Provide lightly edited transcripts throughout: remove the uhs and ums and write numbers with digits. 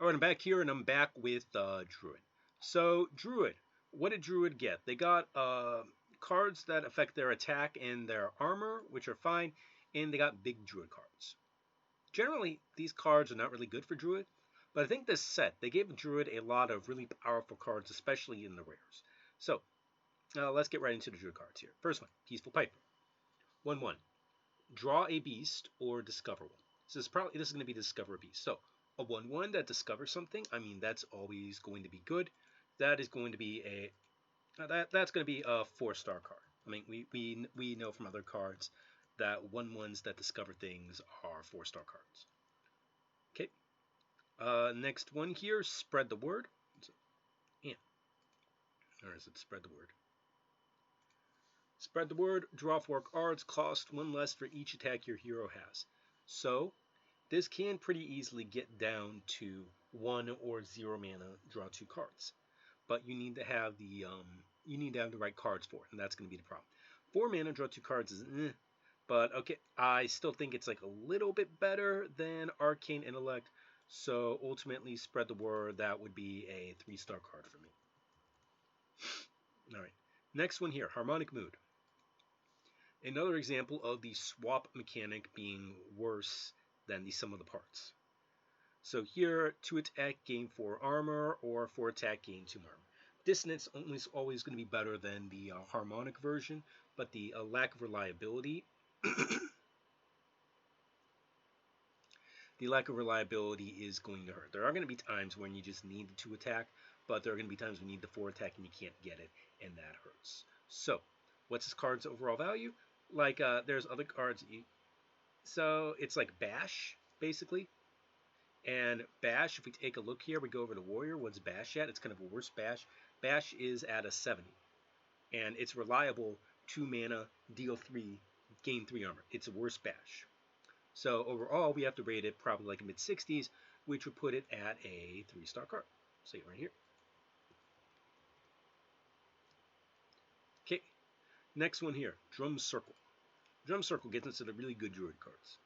Alright, I'm back here, and I'm back with Druid. So, Druid, what did Druid get? They got cards that affect their attack and their armor, which are fine, and they got big Druid cards. Generally, these cards are not really good for Druid, but I think this set, they gave Druid a lot of really powerful cards, especially in the rares. So, let's get right into the Druid cards here. First one, Peaceful Piper. 1/1. Draw a beast or discover one. So this is going to be discover a beast. So a 1/1 that discovers something, I mean, that's always going to be good. That is going to be that's going to be a 4-star card. I mean, we know from other cards that 1/1s that discover things are 4-star cards. Okay. Next one here, Spread the Word. Yeah. Or is it Spread the Word? Spread the Word, draw 4 cards, cost 1 less for each attack your hero has. So, this can pretty easily get down to 1 or 0 mana, draw 2 cards. But you need to have the right cards for it, and that's going to be the problem. 4 mana, draw 2 cards is but okay, I still think it's like a little bit better than Arcane Intellect. So ultimately, Spread the Word, that would be a 3-star card for me. All right, next one here, Harmonic Mood. Another example of the swap mechanic being worse than the sum of the parts. So here, 2 attack gain 4 armor, or 4 attack gain 2 armor. Dissonance is always going to be better than the harmonic version, but the lack of reliability, the lack of reliability is going to hurt. There are going to be times when you just need the 2 attack, but there are going to be times when you need the 4 attack and you can't get it, and that hurts. So, what's this card's overall value? Like, there's other cards. So it's like Bash, basically. And Bash, if we take a look here, we go over to Warrior. What's Bash at? It's kind of a worse Bash. Bash is at a 70. And it's reliable, 2 mana, deal 3, gain 3 armor. It's a worse Bash. So overall, we have to rate it probably like mid-60s, which would put it at a 3-star card. See it right here. Okay, next one here, Drum Circle. Drum Circle gets into the really good Druid cards.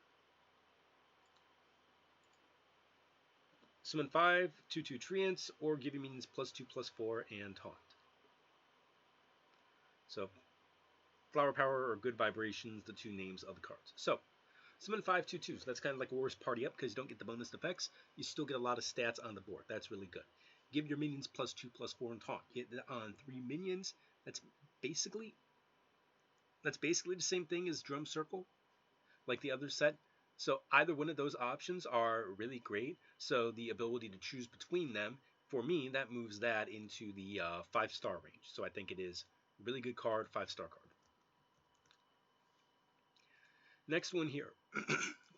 Summon 5, 2/2 Treants, or give your minions +2/+4 and taunt. So, Flower Power or Good Vibrations, the 2 names of the cards. So, summon 5 2/2s. That's kind of like a worse party up because you don't get the bonus effects. You still get a lot of stats on the board. That's really good. Give your minions +2/+4 and taunt. Hit on 3 minions. That's basically the same thing as Drum Circle, like the other set. So either one of those options are really great. So the ability to choose between them, for me, that moves that into the 5-star range. So I think it is a really good card, 5-star card. Next one here,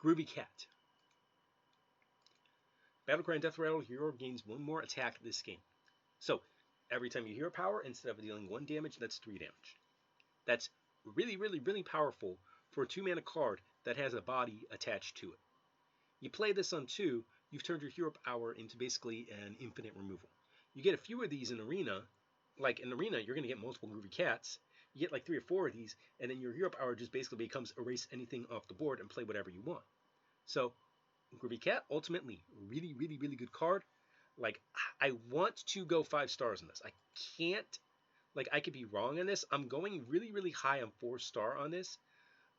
Groovy Cat. Battlecry and Death Rattle, hero gains 1 more attack this game. So every time you hero power, instead of dealing 1 damage, that's 3 damage. That's really, really, really powerful for a 2-mana card that has a body attached to it. You play this on 2, you've turned your hero power into basically an infinite removal. You get a few of these in Arena. Like in Arena, you're going to get multiple Groovy Cats. You get like 3 or 4 of these, and then your hero power just basically becomes erase anything off the board and play whatever you want. So, Groovy Cat, ultimately, really, really, really good card. Like, I want to go 5 stars on this. I can't, like, I could be wrong on this. I'm going really, really high on 4-star on this,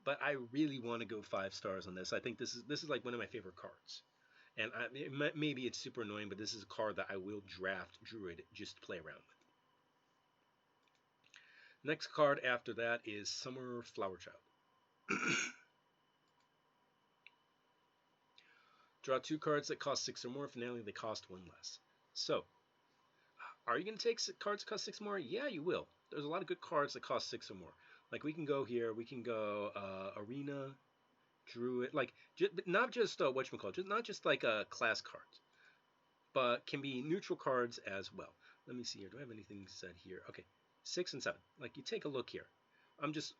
but I really want to go 5 stars on this. I think this is like one of my favorite cards. And maybe it's super annoying, but this is a card that I will draft Druid just to play around with. Next card after that is Summer Flower Child. Draw 2 cards that cost 6 or more. Finale, they cost 1 less. So, are you going to take cards that cost 6 more? Yeah, you will. There's a lot of good cards that cost 6 or more. Like, we can go here. We can go Arena, Druid. Like, not just whatchamacallit, not just like class cards, but can be neutral cards as well. Let me see here. Do I have anything said here? Okay, 6 and 7. Like, you take a look here. I'm just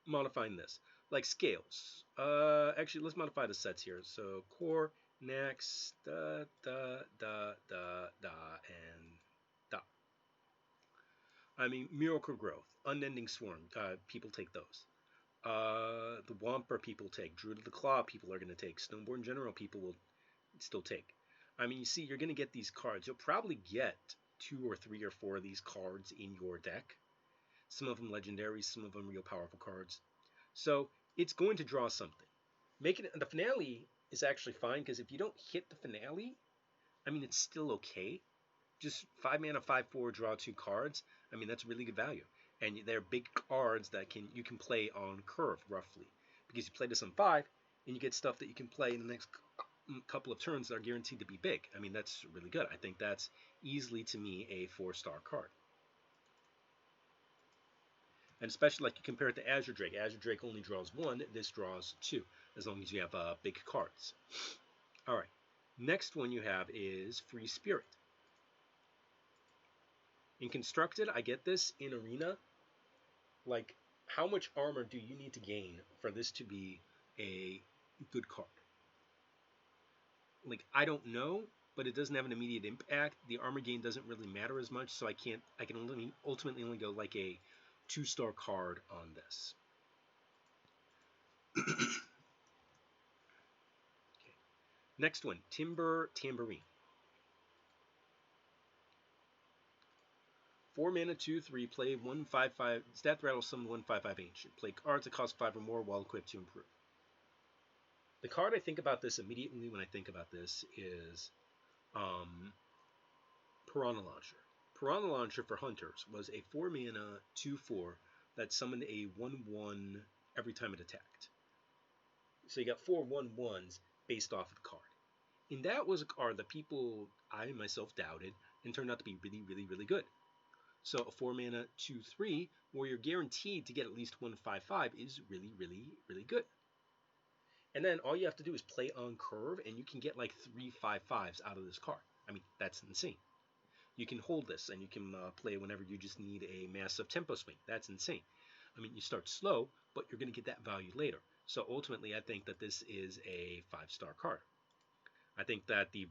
modifying this. Like scales. Actually, let's modify the sets here. So core, next, and da. I mean, Miracle Growth, Unending Swarm. People take those. The Wampa people take. Druid of the Claw people are going to take. Stoneborn General people will still take. I mean, you see, you're going to get these cards. You'll probably get 2 or 3 or 4 of these cards in your deck. Some of them legendary, some of them real powerful cards. So it's going to draw something. Making it the finale is actually fine because if you don't hit the finale, I mean, it's still okay. Just 5 mana, 5/4, draw 2 cards. I mean, that's really good value. And they're big cards that you can play on curve, roughly. Because you play this on 5, and you get stuff that you can play in the next couple of turns that are guaranteed to be big. I mean, that's really good. I think that's easily, to me, a 4-star card. And especially like you compare it to Azure Drake. Azure Drake only draws 1. This draws 2, as long as you have big cards. All right. Next one you have is Free Spirit. In Constructed, I get this. In Arena, like, how much armor do you need to gain for this to be a good card? Like, I don't know, but it doesn't have an immediate impact. The armor gain doesn't really matter as much, so I can ultimately only go like a 2-star card on this. Okay. Next one, Timber Tambourine. 4 mana, 2/3, play 1/5/5, stat rattle, summon 1/5/5 ancient. Play cards that cost 5 or more while equipped to improve. The card I think about this immediately when I think about this is Piranha Launcher. Piranha Launcher for Hunters was a 4 mana, 2/4 that summoned a 1/1 every time it attacked. So you got 4 1/1s based off of the card. And that was a card that I myself doubted, and turned out to be really, really, really good. So a 4 mana, 2/3, where you're guaranteed to get at least 1/5/5 is really, really, really good. And then all you have to do is play on curve, and you can get like 3 5/5s out of this card. I mean, that's insane. You can hold this, and you can play whenever you just need a massive tempo swing. That's insane. I mean, you start slow, but you're going to get that value later. So ultimately, I think that this is a 5-star card. I think that the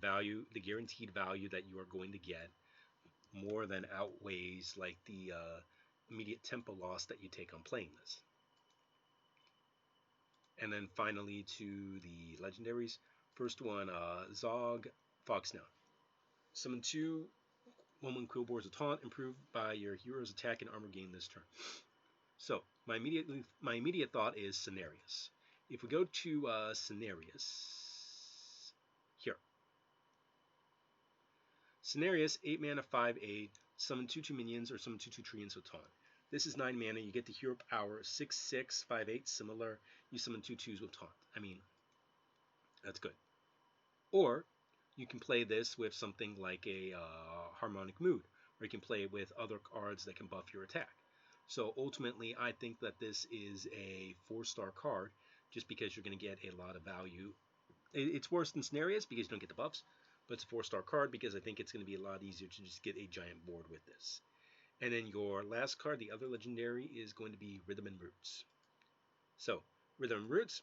guaranteed value that you are going to get more than outweighs like the immediate tempo loss that you take on playing this. And then finally to the legendaries. First one, Zog Foxsnout. Summon 2 1/1 Quillboards of Taunt, improved by your hero's attack and armor gain this turn. So my immediate thought is Cenarius. If we go to Cenarius here. Cenarius, 8 mana, 5/8, summon 2/2 minions or summon 2/2 treants with Taunt. This is 9 mana. You get the hero power, 6/6, 5/8, similar. You summon 2/2s with Taunt. I mean, that's good. Or you can play this with something like a Harmonic Mood, or you can play it with other cards that can buff your attack. So ultimately, I think that this is a 4-star card, just because you're going to get a lot of value. It's worse than Cenarius because you don't get the buffs, but it's a 4-star card because I think it's going to be a lot easier to just get a giant board with this. And then your last card, the other legendary, is going to be Rhythm and Roots. So, Rhythm and Roots,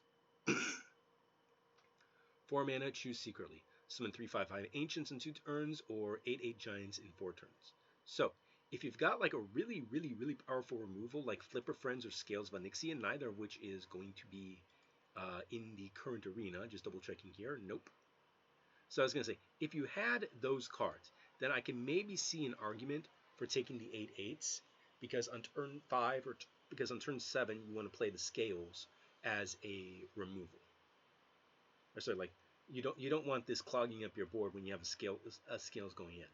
4 mana, choose secretly. Summon 3/5/5 Ancients in 2 turns, or 8/8 Giants in 4 turns. So, if you've got like a really, really, really powerful removal, like Flipper Friends or Scales of Onyxia, neither of which is going to be in the current arena, just double checking here, nope. So I was going to say, if you had those cards, then I can maybe see an argument for taking the 8/8s, because on turn 5 because on turn 7 you want to play the Scales as a removal. Or sorry, like you don't want this clogging up your board when you have Scales going in.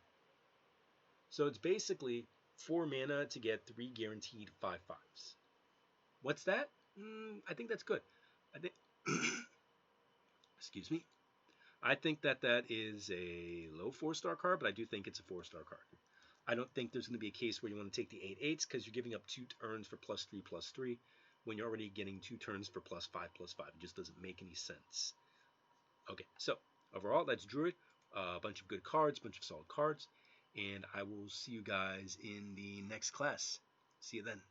So it's basically 4 mana to get 3 guaranteed 5/5s. What's that? I think that's good. I think excuse me. I think that is a low 4-star card, but I do think it's a 4-star card. I don't think there's going to be a case where you want to take the 8/8s, because you're giving up 2 turns for +3/+3 when you're already getting 2 turns for +5/+5. It just doesn't make any sense. Okay, so overall, that's Druid. A bunch of good cards, bunch of solid cards, and I will see you guys in the next class. See you then.